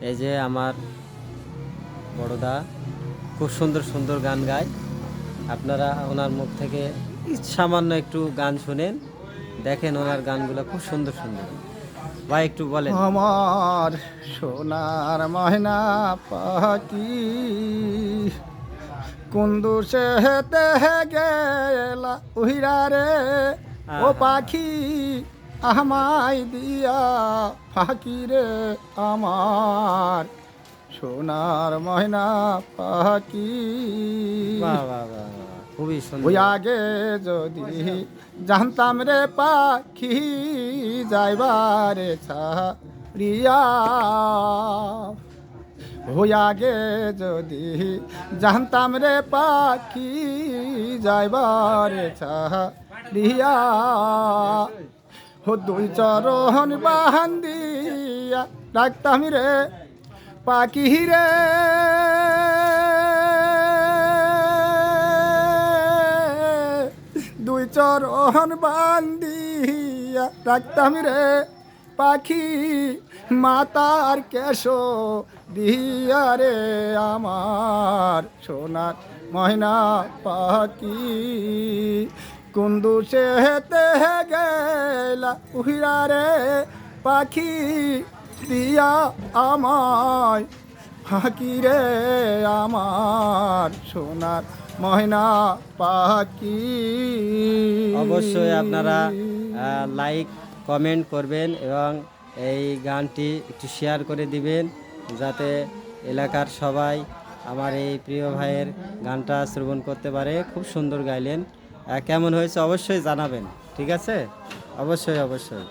এই যে আমার বড়দা খুব সুন্দর সুন্দর গান গায়। আপনারা ওনার মুখ থেকে সামান্য একটু গান শুনেন, দেখেন ওনার গানগুলো খুব সুন্দর সুন্দর। ভাই একটু বলেন। আমার সোনার ময়না পাখি কুন্দুসে হেতে গেলা উহিরা রে ও পাখি আমায় দিয়া ফাঁকি রে আমার সোনার ময়না পাখি বাহ বাহ বাহ বাহ, খুবই সুন্দর। ওই আগে যদি জানতাম রে পাখি যাইবারে ছাড়িয়া ওই আগে যদি জানতাম রে পাখি যাইবারে ছাড়িয়া ও দুই চরণ বান্দিয়া ডাকতাম রে পাখি রে দুই চরণ বান্দিয়া রাখতাম রে পাখি মাতার কেশ দিয়া রে আমার সোনার ময়না পাখি কুন্দুসে হেতে গেলা উহিরা রে পাখি দিয়া আমায় ফাঁকি রে আমার সোনার ময়না পাখি। অবশ্যই আপনারা লাইক কমেন্ট করবেন এবং এই গানটি একটু শেয়ার করে দিবেন, যাতে এলাকার সবাই আমার এই প্রিয় ভাইয়ের গানটা শ্রবণ করতে পারে। খুব সুন্দর গাইলেন। কেমন হয়েছে অবশ্যই জানাবেন, ঠিক আছে? অবশ্যই অবশ্যই।